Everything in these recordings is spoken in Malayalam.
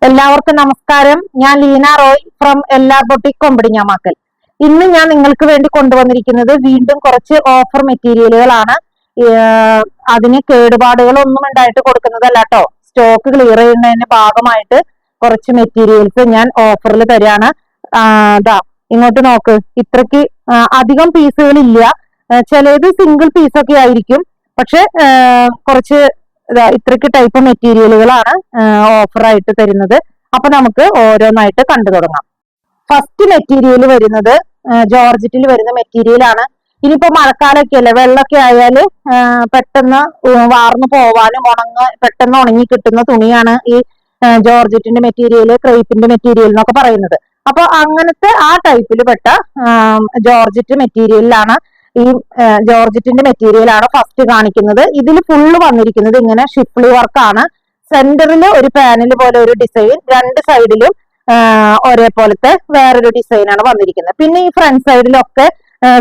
എല്ലാവർക്കും നമസ്കാരം. ഞാൻ ലീന റോയ് ഫ്രം എല്ലാ ബൊട്ടിക് കൊമ്പടിഞ്ഞാമാക്കൽ. ഇന്ന് ഞാൻ നിങ്ങൾക്ക് വേണ്ടി കൊണ്ടുവന്നിരിക്കുന്നത് വീണ്ടും കുറച്ച് ഓഫർ മെറ്റീരിയലുകളാണ്. അതിന് കേടുപാടുകളൊന്നും ഉണ്ടായിട്ട് കൊടുക്കുന്നതല്ല കേട്ടോ. സ്റ്റോക്ക് ക്ലിയർ ചെയ്യുന്നതിന്റെ ഭാഗമായിട്ട് കുറച്ച് മെറ്റീരിയൽസ് ഞാൻ ഓഫറിൽ തരാണ്. ദാ ഇങ്ങോട്ട് നോക്ക്. ഇത്രക്ക് അധികം പീസുകൾ ഇല്ല. ചിലത് സിംഗിൾ പീസൊക്കെ ആയിരിക്കും. പക്ഷെ കുറച്ച് ഇത്രയ്ക്ക് ടൈപ്പ് മെറ്റീരിയലുകളാണ് ഓഫറായിട്ട് തരുന്നത്. അപ്പൊ നമുക്ക് ഓരോന്നായിട്ട് കണ്ടു തുടങ്ങാം. ഫസ്റ്റ് മെറ്റീരിയൽ വരുന്നത് ജോർജറ്റിൽ വരുന്ന മെറ്റീരിയൽ ആണ്. ഇനിയിപ്പോ മഴക്കാലൊക്കെ അല്ലേ, വെള്ളമൊക്കെ ആയാല് പെട്ടെന്ന് വാർന്നു പോവാനും പെട്ടെന്ന് ഉണങ്ങി കിട്ടുന്ന തുണിയാണ് ഈ ജോർജറ്റിന്റെ മെറ്റീരിയൽ, ക്രേപ്പിന്റെ മെറ്റീരിയൽ എന്നൊക്കെ പറയുന്നത്. അപ്പൊ അങ്ങനത്തെ ആ ടൈപ്പിൽ പെട്ട ജോർജറ്റ് മെറ്റീരിയലിലാണ് ഈ ജോർജറ്റിന്റെ മെറ്റീരിയൽ ആണ് ഫസ്റ്റ് കാണിക്കുന്നത്. ഇതിൽ ഫുള്ള് വന്നിരിക്കുന്നത് ഇങ്ങനെ ഷിഫ്ലി വർക്കാണ്. സെന്ററിൽ ഒരു പാനൽ പോലെ ഒരു ഡിസൈൻ, രണ്ട് സൈഡിലും ഒരേപോലത്തെ വേറൊരു ഡിസൈനാണ് വന്നിരിക്കുന്നത്. പിന്നെ ഈ ഫ്രണ്ട് സൈഡിലൊക്കെ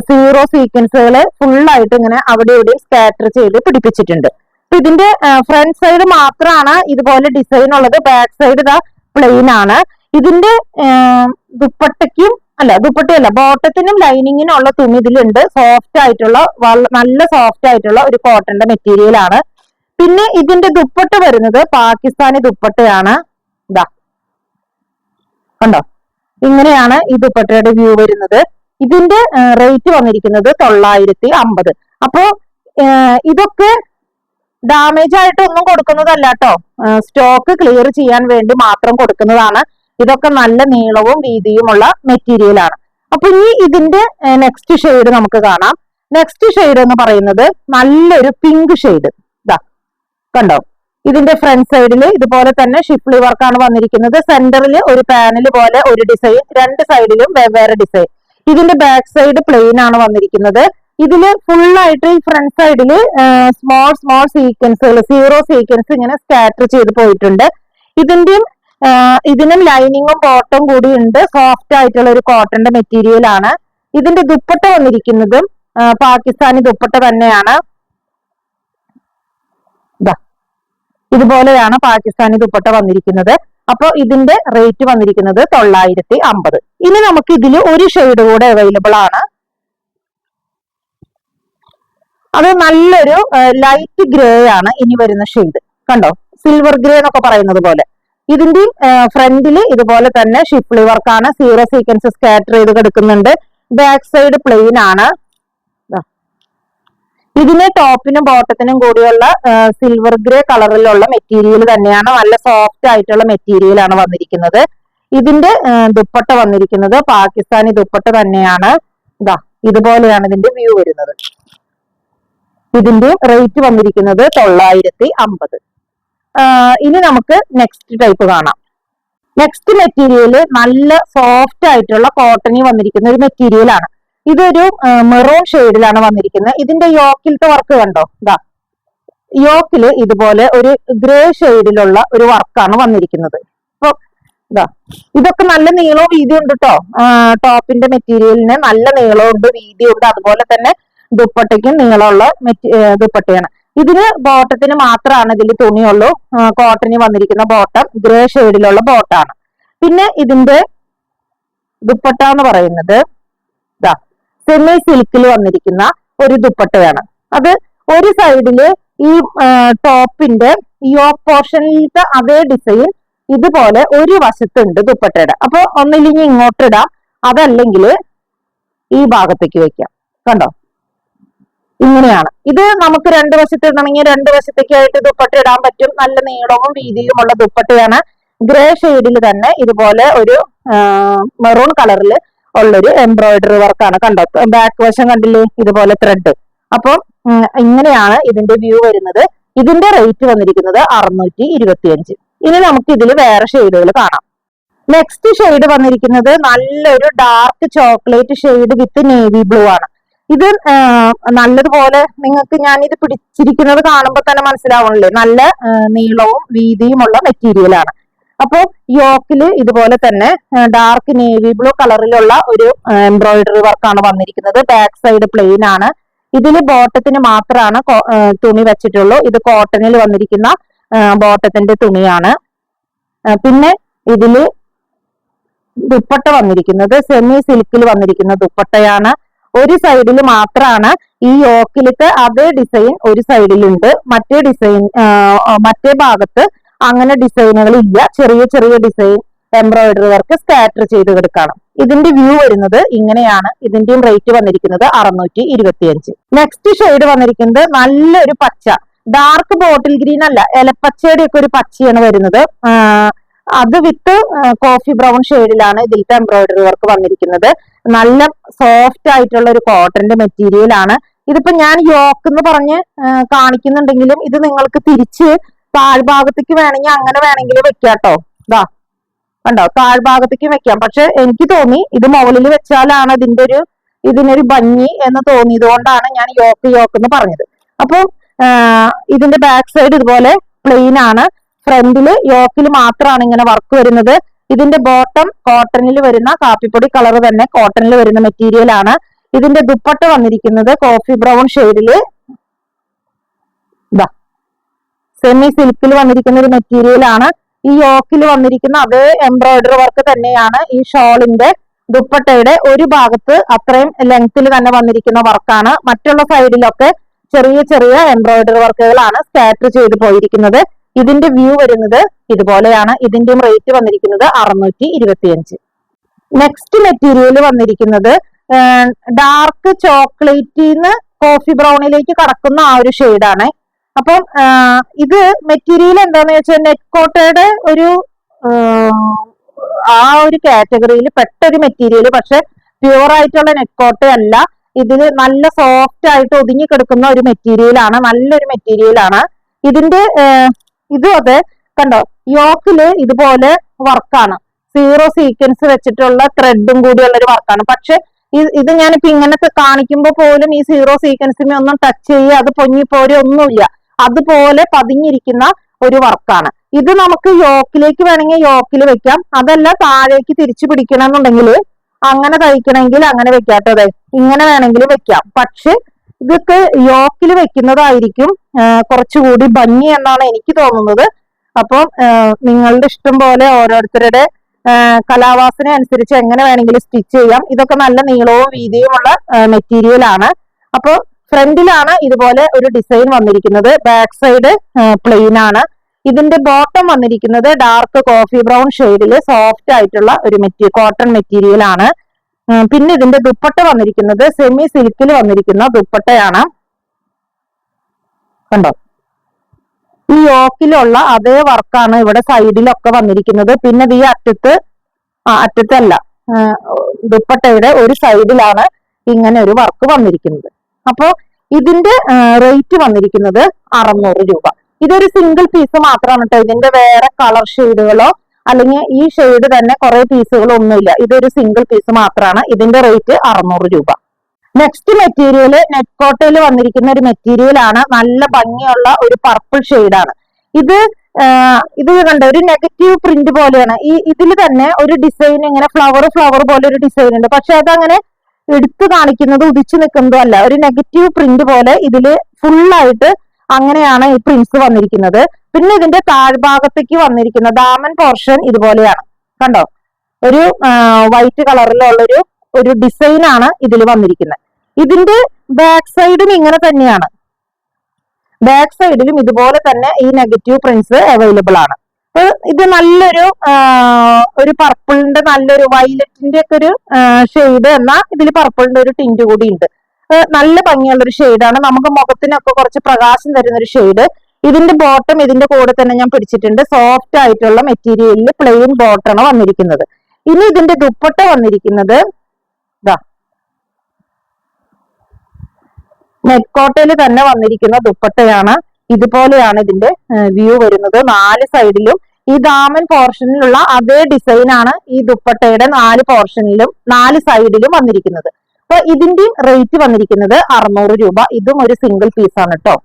സീറോ സീക്വൻസുകൾ ഫുള്ളായിട്ട് ഇങ്ങനെ അവിടെ ഇവിടെ സ്കാറ്റർ ചെയ്ത് പിടിപ്പിച്ചിട്ടുണ്ട്. അപ്പൊ ഇതിന്റെ ഫ്രണ്ട് സൈഡ് മാത്രമാണ് ഇതുപോലെ ഡിസൈൻ ഉള്ളത്. ബാക്ക് സൈഡ് ഇതാ പ്ലെയിൻ ആണ്. ഇതിന്റെ ദുപ്പട്ടയല്ല, ബോട്ടത്തിനും ലൈനിങ്ങിനും ഉള്ള തുണി ഇതിലുണ്ട്. സോഫ്റ്റ് ആയിട്ടുള്ള, നല്ല സോഫ്റ്റ് ആയിട്ടുള്ള ഒരു കോട്ടന്റെ മെറ്റീരിയൽ ആണ്. പിന്നെ ഇതിന്റെ ദുപ്പട്ട വരുന്നത് പാകിസ്ഥാനി ദുപ്പട്ടയാണ്. ഇതാ കണ്ടോ, ഇങ്ങനെയാണ് ഈ ദുപ്പട്ടയുടെ വ്യൂ വരുന്നത്. ഇതിന്റെ റേറ്റ് വന്നിരിക്കുന്നത് 950. അപ്പോ ഇതൊക്കെ ഡാമേജ് ആയിട്ട് ഒന്നും കൊടുക്കുന്നതല്ല കേട്ടോ. സ്റ്റോക്ക് ക്ലിയർ ചെയ്യാൻ വേണ്ടി മാത്രം കൊടുക്കുന്നതാണ്. ഇതൊക്കെ നല്ല നീളവും വീതിയുമുള്ള മെറ്റീരിയൽ ആണ്. അപ്പൊ ഇനി ഇതിന്റെ നെക്സ്റ്റ് ഷെയ്ഡ് നമുക്ക് കാണാം. നെക്സ്റ്റ് ഷെയ്ഡ് എന്ന് പറയുന്നത് നല്ലൊരു പിങ്ക് ഷെയ്ഡ്. ഇതാ കണ്ടോ, ഇതിന്റെ ഫ്രണ്ട് സൈഡിൽ ഇതുപോലെ തന്നെ ഷിഫ്ലി വർക്കാണ് വന്നിരിക്കുന്നത്. സെന്ററിൽ ഒരു പാനൽ പോലെ ഒരു ഡിസൈൻ, രണ്ട് സൈഡിലും വെവ്വേറെ ഡിസൈൻ. ഇതിന്റെ ബാക്ക് സൈഡ് പ്ലെയിൻ ആണ് വന്നിരിക്കുന്നത്. ഇതില് ഫുള്ളായിട്ട് ഈ ഫ്രണ്ട് സൈഡില് സ്മോൾ സീക്വൻസുകൾ, സീറോ സീക്വൻസ് ഇങ്ങനെ സ്കാറ്റർ ചെയ്ത് പോയിട്ടുണ്ട്. ഇതിനും ലൈനിങ്ങും ബോട്ടും കൂടി ഉണ്ട്. സോഫ്റ്റ് ആയിട്ടുള്ള ഒരു കോട്ടന്റെ മെറ്റീരിയൽ ആണ്. ഇതിന്റെ ദുപ്പട്ട വന്നിരിക്കുന്നതും പാകിസ്ഥാനി ദുപ്പട്ട തന്നെയാണ്. ഇതുപോലെയാണ് പാകിസ്ഥാനി ദുപ്പട്ട വന്നിരിക്കുന്നത്. അപ്പൊ ഇതിന്റെ റേറ്റ് വന്നിരിക്കുന്നത് 950. ഇനി നമുക്ക് ഇതിൽ ഒരു ഷെയ്ഡ് കൂടെ അവൈലബിൾ ആണ്. അത് നല്ലൊരു ലൈറ്റ് ഗ്രേ ആണ് ഇനി വരുന്ന ഷെയ്ഡ്. കണ്ടോ, സിൽവർ ഗ്രേ എന്നൊക്കെ പറയുന്നത് പോലെ. ഇതിന്റെ ഫ്രണ്ടില് ഇതുപോലെ തന്നെ ഷിഫ്ലി വർക്കാണ്. സീറോ സീക്വൻസ് സ്കാറ്റർ ചെയ്ത് കിടക്കുന്നുണ്ട്. ബാക്ക് സൈഡ് പ്ലെയിൻ ആണ്. ഇതിന് ടോപ്പിനും ബോട്ടത്തിനും കൂടിയുള്ള സിൽവർ ഗ്രേ കളറിലുള്ള മെറ്റീരിയൽ തന്നെയാണ്. നല്ല സോഫ്റ്റ് ആയിട്ടുള്ള മെറ്റീരിയൽ ആണ് വന്നിരിക്കുന്നത്. ഇതിന്റെ ദുപ്പട്ട വന്നിരിക്കുന്നത് പാകിസ്ഥാനി ദുപ്പട്ട തന്നെയാണ്. ഇതുപോലെയാണ് ഇതിന്റെ വ്യൂ വരുന്നത്. ഇതിന്റെ റേറ്റ് വന്നിരിക്കുന്നത് 950. ഇനി നമുക്ക് നെക്സ്റ്റ് ടൈപ്പ് കാണാം. നെക്സ്റ്റ് മെറ്റീരിയൽ നല്ല സോഫ്റ്റ് ആയിട്ടുള്ള കോട്ടണിൽ വന്നിരിക്കുന്ന ഒരു മെറ്റീരിയൽ ആണ്. ഇതൊരു മെറൂൺ ഷെയ്ഡിലാണ് വന്നിരിക്കുന്നത്. ഇതിന്റെ യോക്കിലത്തെ വർക്ക് കണ്ടോ, യോക്കില് ഇതുപോലെ ഒരു ഗ്രേ ഷെയ്ഡിലുള്ള ഒരു വർക്കാണ് വന്നിരിക്കുന്നത്. അപ്പൊ ഇതൊക്കെ നല്ല നീളവും വീതിയും ഉണ്ട് കേട്ടോ. ടോപ്പിന്റെ മെറ്റീരിയലിന് നല്ല നീളമുണ്ട്, വീതിയുണ്ട്. അതുപോലെ തന്നെ ദുപ്പട്ടയ്ക്കും നീളമുള്ള ദുപ്പട്ടയാണ്. ഇതിന് ബോട്ടത്തിന് മാത്രമാണ് ഇതിൽ തുണിയുള്ളൂ. കോട്ടണിൽ വന്നിരിക്കുന്ന ബോട്ടം ഗ്രേ ഷെയ്ഡിലുള്ള ബോട്ടാണ്. പിന്നെ ഇതിന്റെ ദുപ്പട്ട എന്ന് പറയുന്നത് സെമി സിൽക്കിൽ വന്നിരിക്കുന്ന ഒരു ദുപ്പട്ടയാണ്. അത് ഒരു സൈഡില് ഈ ടോപ്പിന്റെ യോക്ക് പോർഷനിലത്തെ അതേ ഡിസൈൻ ഇതുപോലെ ഒരു വശത്തുണ്ട് ദുപ്പട്ടയുടെ. അപ്പൊ ഒന്നില്ലെങ്കിൽ ഇങ്ങോട്ട് ഇടാം, അതല്ലെങ്കിൽ ഈ ഭാഗത്തേക്ക് വെക്കാം. കണ്ടോ, ഇങ്ങനെയാണ്. ഇത് നമുക്ക് രണ്ട് വശത്ത് ഇടണമെങ്കിൽ രണ്ട് വശത്തേക്കായിട്ട് ദുപ്പട്ട ഇടാൻ പറ്റും. നല്ല നീളവും വീതിയുമുള്ള ദുപ്പട്ടയാണ്. ഗ്രേ ഷെയ്ഡിൽ തന്നെ ഇതുപോലെ ഒരു മെറൂൺ കളറിൽ ഉള്ളൊരു എംബ്രോയിഡറി വർക്കാണ്. കണ്ടോ, ബാക്ക് വശം കണ്ടില്ലേ, ഇതുപോലെ ത്രെഡ്. അപ്പൊ ഇങ്ങനെയാണ് ഇതിന്റെ വ്യൂ വരുന്നത്. ഇതിന്റെ റേറ്റ് വന്നിരിക്കുന്നത് 625. ഇനി നമുക്ക് ഇതിൽ വേറെ ഷെയ്ഡുകൾ കാണാം. നെക്സ്റ്റ് ഷെയ്ഡ് വന്നിരിക്കുന്നത് നല്ലൊരു ഡാർക്ക് ചോക്ലേറ്റ് ഷെയ്ഡ് വിത്ത് നേവി ബ്ലൂ ആണ്. ഇത് നല്ലതുപോലെ നിങ്ങൾക്ക് ഞാൻ ഇത് പിടിച്ചിരിക്കുന്നത് കാണുമ്പോൾ തന്നെ മനസ്സിലാവണല്ലേ, നല്ല നീളവും വീതിയുമുള്ള മെറ്റീരിയൽ ആണ്. അപ്പോ യോക്കില് ഇതുപോലെ തന്നെ ഡാർക്ക് നേവി ബ്ലൂ കളറിലുള്ള ഒരു എംബ്രോയിഡറി വർക്കാണ് വന്നിരിക്കുന്നത്. ബാക്ക് സൈഡ് പ്ലെയിൻ ആണ്. ഇതിൽ ബോട്ടത്തിന് മാത്രമാണ് തുണി വെച്ചിട്ടുള്ളൂ. ഇത് കോട്ടണിൽ വന്നിരിക്കുന്ന ബോട്ടത്തിന്റെ തുണിയാണ്. പിന്നെ ഇതില് ദുപ്പട്ട വന്നിരിക്കുന്നത് സെമി സിൽക്കിൽ വന്നിരിക്കുന്ന ദുപ്പട്ടയാണ്. ഒരു സൈഡിൽ മാത്രമാണ് ഈ യോക്കിലത്തെ അതേ ഡിസൈൻ ഒരു സൈഡിലുണ്ട്, മറ്റേ ഭാഗത്ത് അങ്ങനെ ഡിസൈനുകൾ ഇല്ല. ചെറിയ ചെറിയ ഡിസൈൻ എംബ്രോയിഡറി വർക്ക് സ്കാറ്റർ ചെയ്ത് കിടക്കണം. ഇതിന്റെ വ്യൂ വരുന്നത് ഇങ്ങനെയാണ്. ഇതിന്റെയും റേറ്റ് വന്നിരിക്കുന്നത് 625. നെക്സ്റ്റ് ഷെയ്ഡ് വന്നിരിക്കുന്നത് നല്ലൊരു പച്ച, ഡാർക്ക് ബോട്ടിൽ ഗ്രീൻ അല്ല, ഇലപ്പച്ചയുടെ ഒക്കെ ഒരു പച്ചയാണ് വരുന്നത്. അത് വിത്ത് കോഫി ബ്രൗൺ ഷെയ്ഡിലാണ് ഇതിലത്തെ എംബ്രോയിഡറി വർക്ക് വന്നിരിക്കുന്നത്. നല്ല സോഫ്റ്റ് ആയിട്ടുള്ള ഒരു കോട്ടന്റെ മെറ്റീരിയൽ ആണ്. ഇതിപ്പോ ഞാൻ യോക്ക് എന്ന് പറഞ്ഞ് കാണിക്കുന്നുണ്ടെങ്കിലും ഇത് നിങ്ങൾക്ക് തിരിച്ച് താഴ്ഭാഗത്തേക്ക് വേണമെങ്കിൽ അങ്ങനെ വേണമെങ്കിൽ വെക്കാട്ടോ. ഇതാ കണ്ടോ, താഴ്ഭാഗത്തേക്ക് വെക്കാം. പക്ഷെ എനിക്ക് തോന്നി ഇത് മുകളിൽ വെച്ചാലാണ് ഇതിനൊരു ഭംഗി എന്ന് തോന്നിയത് കൊണ്ടാണ് ഞാൻ യോക്ക് എന്ന് പറഞ്ഞത്. അപ്പൊ ഇതിന്റെ ബാക്ക് സൈഡ് ഇതുപോലെ പ്ലെയിൻ ആണ്. ഫ്രണ്ടില് യോക്കിൽ മാത്രമാണ് ഇങ്ങനെ വർക്ക് വരുന്നത്. ഇതിന്റെ ബോട്ടം കോട്ടണിൽ വരുന്ന കാപ്പിപ്പൊടി കളർ തന്നെ കോട്ടണിൽ വരുന്ന മെറ്റീരിയൽ ആണ്. ഇതിന്റെ ദുപ്പട്ട വന്നിരിക്കുന്നത് കോഫി ബ്രൗൺ ഷെയ്ഡില് സെമി സിൽക്കിൽ വന്നിരിക്കുന്ന ഒരു മെറ്റീരിയൽ ആണ്. ഈ യോക്കിൽ വന്നിരിക്കുന്ന അതേ എംബ്രോയിഡറി വർക്ക് തന്നെയാണ് ഈ ഷോളിന്റെ ദുപ്പട്ടയുടെ ഒരു ഭാഗത്ത് അത്രയും ലെങ്ത്തിൽ തന്നെ വന്നിരിക്കുന്ന വർക്കാണ്. മറ്റുള്ള സൈഡിലൊക്കെ ചെറിയ ചെറിയ എംബ്രോയിഡറി വർക്കുകളാണ് സ്കാറ്റർ ചെയ്ത് പോയിരിക്കുന്നത്. ഇതിന്റെ വ്യൂ വരുന്നത് ഇതുപോലെയാണ്. ഇതിന്റെയും റേറ്റ് വന്നിരിക്കുന്നത് 625. നെക്സ്റ്റ് മെറ്റീരിയൽ വന്നിരിക്കുന്നത് ഡാർക്ക് ചോക്ലേറ്റിന്ന് കോഫി ബ്രൗണിലേക്ക് കടക്കുന്ന ആ ഒരു ഷെയ്ഡാണ്. അപ്പം ഇത് മെറ്റീരിയൽ എന്താന്ന് വെച്ചാൽ നെറ്റ് കോട്ടയുടെ ആ ഒരു കാറ്റഗറിയിൽ പെട്ട ഒരു മെറ്റീരിയൽ. പക്ഷെ പ്യുവർ ആയിട്ടുള്ള നെറ്റ് കോട്ട അല്ല, ഇതില് നല്ല സോഫ്റ്റ് ആയിട്ട് ഒതുങ്ങി കിടക്കുന്ന ഒരു മെറ്റീരിയൽ ആണ്. നല്ലൊരു മെറ്റീരിയൽ ആണ്. ഇതിന്റെ ഇതും അതെ കണ്ടോ, യോക്കില് ഇതുപോലെ വർക്കാണ്, 0 സീക്വൻസ് വെച്ചിട്ടുള്ള ത്രെഡും കൂടിയുള്ള ഒരു വർക്കാണ്. പക്ഷെ ഇത് ഞാനിപ്പോ ഇങ്ങനത്തെ കാണിക്കുമ്പോൾ പോലും ഈ 0 സീക്വൻസിനെ ഒന്നും ടച്ച് ചെയ്യുക, അത് പൊങ്ങിപ്പോരെ ഒന്നുമില്ല, അതുപോലെ പതിഞ്ഞിരിക്കുന്ന ഒരു വർക്കാണ്. ഇത് നമുക്ക് യോക്കിലേക്ക് വേണമെങ്കിൽ യോക്കിൽ വെക്കാം, അതല്ല താഴേക്ക് തിരിച്ചു പിടിക്കണമെന്നുണ്ടെങ്കിൽ അങ്ങനെ തയ്ക്കണമെങ്കിൽ അങ്ങനെ വെക്കാട്ടോ. അതെ ഇങ്ങനെ വേണമെങ്കിലും വെക്കാം. പക്ഷെ ഇതൊക്കെ യോക്കിൽ വെക്കുന്നതായിരിക്കും കുറച്ചുകൂടി ഭംഗി എന്നാണ് എനിക്ക് തോന്നുന്നത്. അപ്പം നിങ്ങളുടെ ഇഷ്ടം പോലെ ഓരോരുത്തരുടെ കലാവാസന അനുസരിച്ച് എങ്ങനെ വേണമെങ്കിലും സ്റ്റിച്ച് ചെയ്യാം. ഇതൊക്കെ നല്ല നീളവും വീതിയുമുള്ള മെറ്റീരിയൽ ആണ്. അപ്പോൾ ഫ്രണ്ടിലാണ് ഇതുപോലെ ഒരു ഡിസൈൻ വന്നിരിക്കുന്നത്. ബാക്ക് സൈഡ് പ്ലെയിൻ ആണ്. ഇതിന്റെ ബോട്ടം വന്നിരിക്കുന്നത് ഡാർക്ക് കോഫി ബ്രൗൺ ഷെയ്ഡില് സോഫ്റ്റ് ആയിട്ടുള്ള ഒരു കോട്ടൺ മെറ്റീരിയൽ ആണ്. പിന്നെ ഇതിന്റെ ദുപ്പട്ട വന്നിരിക്കുന്നത് സെമി സിൽക്കിൽ വന്നിരിക്കുന്ന ദുപ്പട്ടയാണ്. കണ്ടോ, ഈ യോക്കിലുള്ള അതേ വർക്കാണ് ഇവിടെ സൈഡിലൊക്കെ വന്നിരിക്കുന്നത്. പിന്നെ ഈ അറ്റത്തല്ല, ദുപ്പട്ടയുടെ ഒരു സൈഡിലാണ് ഇങ്ങനെ ഒരു വർക്ക് വന്നിരിക്കുന്നത്. അപ്പോ ഇതിന്റെ റേറ്റ് വന്നിരിക്കുന്നത് 600 രൂപ. ഇതൊരു സിംഗിൾ പീസ് മാത്രമാണ് കേട്ടോ. ഇതിന്റെ വേറെ കളർ ഷെയ്ഡുകളോ അല്ലെങ്കിൽ ഈ ഷെയ്ഡ് തന്നെ കുറെ പീസുകളോ ഒന്നുമില്ല. ഇതൊരു സിംഗിൾ പീസ് മാത്രമാണ്. ഇതിന്റെ റേറ്റ് 600 രൂപ. നെക്സ്റ്റ് മെറ്റീരിയൽ നെറ്റ് കോട്ടയിൽ വന്നിരിക്കുന്ന ഒരു മെറ്റീരിയൽ ആണ്. നല്ല ഭംഗിയുള്ള ഒരു പർപ്പിൾ ഷെയ്ഡാണ്. ഇത് കണ്ട ഒരു നെഗറ്റീവ് പ്രിന്റ് പോലെയാണ്. ഇതിൽ തന്നെ ഒരു ഡിസൈൻ ഇങ്ങനെ ഫ്ലവർ പോലെ ഒരു ഡിസൈൻ ഉണ്ട്. പക്ഷെ അതങ്ങനെ എടുത്തു കാണിക്കുന്നത് ഉദിച്ചു നിൽക്കുന്നതും അല്ല, ഒരു നെഗറ്റീവ് പ്രിന്റ് പോലെ ഇതില് ഫുള്ളായിട്ട് അങ്ങനെയാണ് ഈ പ്രിന്റ്സ് വന്നിരിക്കുന്നത്. പിന്നെ ഇതിന്റെ താഴ്ഭാഗത്തേക്ക് വന്നിരിക്കുന്ന ദാമൻ പോർഷൻ ഇതുപോലെയാണ്. കണ്ടോ, ഒരു വൈറ്റ് കളറിലുള്ള ഒരു ഡിസൈൻ ആണ് ഇതിൽ വന്നിരിക്കുന്നത്. ഇതിന്റെ ബാക്ക് സൈഡും ഇങ്ങനെ തന്നെയാണ്. ബാക്ക് സൈഡിലും ഇതുപോലെ തന്നെ ഈ നെഗറ്റീവ് പ്രിന്റ്സ് അവൈലബിൾ ആണ്. ഇത് ഒരു പർപ്പിളിന്റെ നല്ലൊരു വയലറ്റിന്റെ ഒക്കെ ഒരു ഷെയ്ഡ്, എന്നാൽ ഇതിൽ പർപ്പിളിന്റെ ഒരു ടിന്റ് കൂടി ഉണ്ട്. നല്ല ഭംഗിയുള്ള ഒരു ഷെയ്ഡാണ്. നമുക്ക് മുഖത്തിനൊക്കെ കുറച്ച് പ്രകാശം തരുന്ന ഒരു ഷെയ്ഡ്. ഇതിന്റെ ബോട്ടം ഇതിന്റെ കൂടെ തന്നെ ഞാൻ പിടിച്ചിട്ടുണ്ട്. സോഫ്റ്റ് ആയിട്ടുള്ള മെറ്റീരിയലിൽ പ്ലെയിൻ ബോട്ടമാണ് വന്നിരിക്കുന്നത്. ഇനി ഇതിന്റെ ദുപ്പട്ട വന്നിരിക്കുന്നത് നെറ്റ് കോട്ടയിൽ തന്നെ വന്നിരിക്കുന്ന ദുപ്പട്ടയാണ്. ഇതുപോലെയാണ് ഇതിന്റെ വ്യൂ വരുന്നത്. 4 സൈഡിലും ഈ ദാമൻ പോർഷനിലുള്ള അതേ ഡിസൈൻ ആണ് ഈ ദുപ്പട്ടയുടെ 4 പോർഷനിലും 4 സൈഡിലും വന്നിരിക്കുന്നത്. അപ്പൊ ഇതിന്റെ റേറ്റ് വന്നിരിക്കുന്നത് 600 രൂപ. ഇതും ഒരു സിംഗിൾ പീസ് ആണ് കേട്ടോ.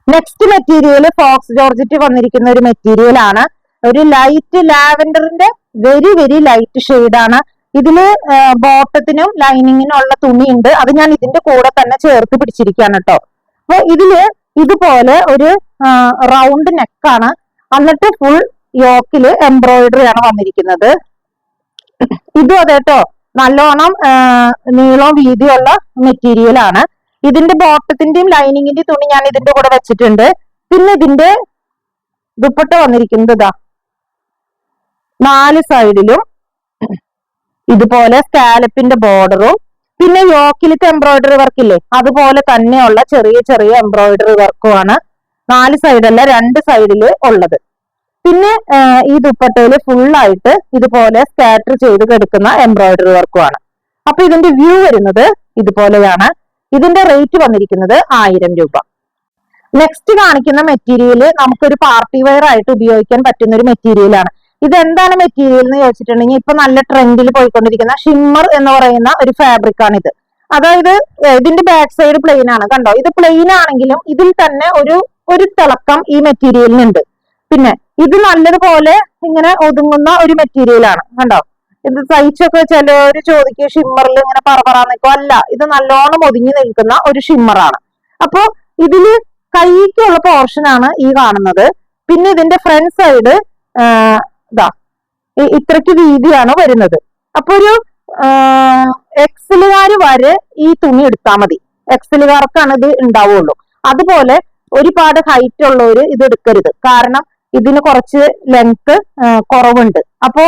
നെക്സ്റ്റ് മെറ്റീരിയൽ ഫോക്സ് ജോർജറ്റ് വന്നിരിക്കുന്ന ഒരു മെറ്റീരിയൽ ആണ്. ഒരു ലൈറ്റ് ലാവൻഡറിന്റെ വെരി ലൈറ്റ് ഷെയ്ഡാണ്. ഇതില് ബോട്ടത്തിനും ലൈനിങ്ങിനും ഉള്ള തുണിയുണ്ട്. അത് ഞാൻ ഇതിന്റെ കൂടെ തന്നെ ചേർത്ത് പിടിച്ചിരിക്കുകയാണ് കേട്ടോ. അപ്പൊ ഇതില് ഇതുപോലെ ഒരു റൗണ്ട് നെക്കാണ്. എന്നിട്ട് ഫുൾ യോക്കില് എംബ്രോയിഡറി ആണ് വന്നിരിക്കുന്നത്. ഇതും അതെട്ടോ നല്ലോണം നീളവും വീതിയുള്ള മെറ്റീരിയൽ ആണ്. ഇതിന്റെ ബോട്ടത്തിന്റെയും ലൈനിങ്ങിന്റെയും തുണി ഞാൻ ഇതിന്റെ കൂടെ വെച്ചിട്ടുണ്ട്. പിന്നെ ഇതിന്റെ ദുപ്പട്ട വന്നിരിക്കുന്നത് ഇതാ 4 സൈഡിലും ഇതുപോലെ സ്കാലപ്പിന്റെ ബോർഡറും പിന്നെ യോക്കിലത്തെ എംബ്രോയിഡറി വർക്ക് ഇല്ലേ അതുപോലെ തന്നെയുള്ള ചെറിയ ചെറിയ എംബ്രോയിഡറി വർക്കുമാണ് 4 സൈഡല്ല 2 സൈഡില് ഉള്ളത്. പിന്നെ ഈ ദുപ്പട്ടയില് ഫുള്ളായിട്ട് ഇതുപോലെ സ്കാറ്റർ ചെയ്ത് കിടക്കുന്ന എംബ്രോയിഡറി വർക്കുമാണ്. അപ്പൊ ഇതിന്റെ വ്യൂ വരുന്നത് ഇതുപോലെയാണ്. ഇതിന്റെ റേറ്റ് വന്നിരിക്കുന്നത് 1000 രൂപ. നെക്സ്റ്റ് കാണിക്കുന്ന മെറ്റീരിയൽ നമുക്കൊരു പാർട്ടി വെയർ ആയിട്ട് ഉപയോഗിക്കാൻ പറ്റുന്ന ഒരു മെറ്റീരിയൽ ആണ്. ഇതെന്താണ് മെറ്റീരിയൽ എന്ന് ചോദിച്ചിട്ടുണ്ടെങ്കിൽ ഇപ്പൊ നല്ല ട്രെൻഡിൽ പോയിക്കൊണ്ടിരിക്കുന്ന ഷിമ്മർ എന്ന് പറയുന്ന ഒരു ഫാബ്രിക് ആണ് ഇത്. അതായത് ഇതിന്റെ ബാക്ക് സൈഡ് പ്ലെയിൻ ആണ്, കണ്ടോ? ഇത് പ്ലെയിൻ ആണെങ്കിലും ഇതിൽ തന്നെ ഒരു തിളക്കം ഈ മെറ്റീരിയലിനുണ്ട്. പിന്നെ ഇത് നല്ലതുപോലെ ഇങ്ങനെ ഒതുങ്ങുന്ന ഒരു മെറ്റീരിയൽ ആണ്, കണ്ടോ? ഇത് തയ്ച്ചൊക്കെ ചിലവര് ചോദിക്കുക ഷിമ്മറിൽ ഇങ്ങനെ പറപറാന്നൊക്കെ. അല്ല, ഇത് നല്ലോണം ഒതുങ്ങി നിൽക്കുന്ന ഒരു ഷിമ്മറാണ്. അപ്പൊ ഇതില് കൈക്കുള്ള പോർഷൻ ആണ് ഈ കാണുന്നത്. പിന്നെ ഇതിന്റെ ഫ്രണ്ട് സൈഡ് ഇതാ ഇത്രയ്ക്ക് വീതിയാണ് വരുന്നത്. അപ്പൊ ഒരു എക്സലുകാര് വരെ ഈ തുണി എടുത്താൽ മതി. എക്സലുകാർക്കാണ് ഇത് ഉണ്ടാവുള്ളൂ. അതുപോലെ ഒരുപാട് ഹൈറ്റ് ഉള്ളവര് ഇത് എടുക്കരുത്. കാരണം ഇതിന് കുറച്ച് ലെങ്ത് കുറവുണ്ട്. അപ്പോ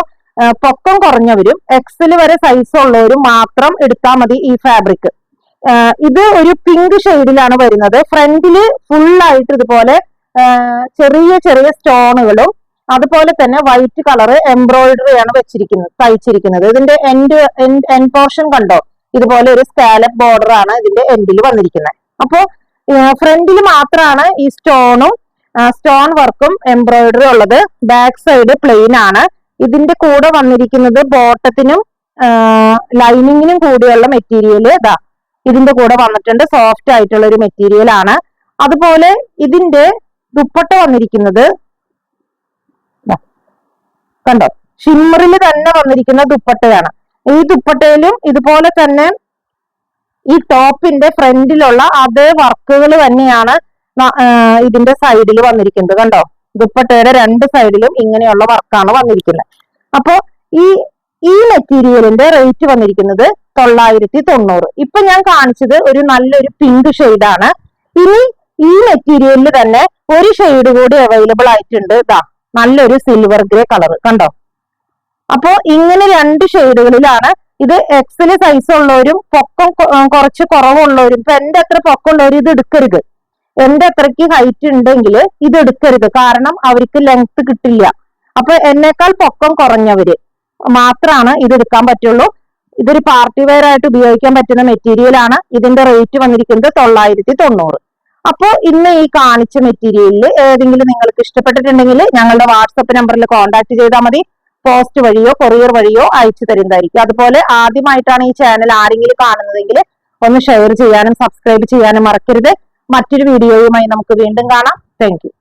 പൊക്കം കുറഞ്ഞവരും എക്സൽ വരെ സൈസ് ഉള്ളവരും മാത്രം എടുത്താൽ മതി ഈ ഫാബ്രിക്. ഇത് ഒരു പിങ്ക് ഷെയ്ഡിലാണ് വരുന്നത്. ഫ്രണ്ടില് ഫുള്ളായിട്ട് ഇതുപോലെ ചെറിയ ചെറിയ സ്റ്റോണുകളും അതുപോലെ തന്നെ വൈറ്റ് കളർ എംബ്രോയിഡറി ആണ് തയ്ച്ചിരിക്കുന്നത്. ഇതിന്റെ എൻഡ് പോർഷൻ കണ്ടോ? ഇതുപോലെ ഒരു സ്കാലപ്പ് ബോർഡർ ആണ് ഇതിന്റെ എൻഡിൽ വന്നിരിക്കുന്നത്. അപ്പോ ഫ്രണ്ടിൽ മാത്രമാണ് ഈ സ്റ്റോൺ വർക്കും എംബ്രോയിഡറി ഉള്ളത്. ബാക്ക് സൈഡ് പ്ലെയിൻ ആണ്. ഇതിന്റെ കൂടെ വന്നിരിക്കുന്നത് ബോട്ടത്തിനും ലൈനിങ്ങിനും കൂടിയുള്ള മെറ്റീരിയൽ ഇതാ ഇതിന്റെ കൂടെ വന്നിട്ടുണ്ട്. സോഫ്റ്റ് ആയിട്ടുള്ള ഒരു മെറ്റീരിയൽ ആണ്. അതുപോലെ ഇതിന്റെ ദുപ്പട്ട വന്നിരിക്കുന്നത് കണ്ടോ? ഷിമ്മറിൽ തന്നെ വന്നിരിക്കുന്ന ദുപ്പട്ടയാണ്. ഈ ദുപ്പട്ടയിലും ഇതുപോലെ തന്നെ ഈ ടോപ്പിന്റെ ഫ്രണ്ടിലുള്ള അതേ വർക്കുകൾ തന്നെയാണ് ഇതിന്റെ സൈഡിൽ വന്നിരിക്കുന്നത്. കണ്ടോ? ദുപ്പട്ടയുടെ 2 സൈഡിലും ഇങ്ങനെയുള്ള വർക്കാണ് വന്നിരിക്കുന്നത്. അപ്പോ ഈ മെറ്റീരിയലിന്റെ റേറ്റ് വന്നിരിക്കുന്നത് 990. ഇപ്പൊ ഞാൻ കാണിച്ചത് ഒരു നല്ലൊരു പിങ്ക് ഷെയ്ഡാണ്. ഇനി ഈ മെറ്റീരിയലിൽ തന്നെ ഒരു ഷെയ്ഡ് കൂടി അവൈലബിൾ ആയിട്ടുണ്ട്. ഇതാ നല്ലൊരു സിൽവർ ഗ്രേ കളർ, കണ്ടോ? അപ്പോ ഇങ്ങനെ 2 ഷെയ്ഡുകളിലാണ്. ഇത് എക്സൽ സൈസ് ഉള്ളവരും പൊക്കം കുറച്ച് കുറവുള്ളവരും, ഇപ്പൊ എന്റെ അത്ര പൊക്കമുള്ളവർ ഇത് എടുക്കരുത്. എന്റെ അത്രയ്ക്ക് ഹൈറ്റ് ഉണ്ടെങ്കിൽ ഇത് എടുക്കരുത്. കാരണം അവർക്ക് ലെങ്ത് കിട്ടില്ല. അപ്പൊ എന്നേക്കാൾ പൊക്കം കുറഞ്ഞവര് മാത്രമാണ് ഇത് എടുക്കാൻ പറ്റുള്ളൂ. ഇതൊരു പാർട്ടി വെയർ ആയിട്ട് ഉപയോഗിക്കാൻ പറ്റുന്ന മെറ്റീരിയൽ ആണ്. ഇതിന്റെ റേറ്റ് വന്നിരിക്കുന്നത് 990. അപ്പോ ഇന്ന് ഈ കാണിച്ച മെറ്റീരിയലിൽ ഏതെങ്കിലും നിങ്ങൾക്ക് ഇഷ്ടപ്പെട്ടിട്ടുണ്ടെങ്കിൽ ഞങ്ങളുടെ വാട്സപ്പ് നമ്പറിൽ കോൺടാക്ട് ചെയ്താൽ മതി. പോസ്റ്റ് വഴിയോ കൊറിയർ വഴിയോ അയച്ചു തരുന്നതായിരിക്കും. അതുപോലെ ആദ്യമായിട്ടാണ് ഈ ചാനൽ ആരെങ്കിലും കാണുന്നതെങ്കിൽ ഒന്ന് ഷെയർ ചെയ്യാനും സബ്സ്ക്രൈബ് ചെയ്യാനും മറക്കരുത്. മറ്റൊരു വീഡിയോയുമായി നമുക്ക് വീണ്ടും കാണാം. Thank you.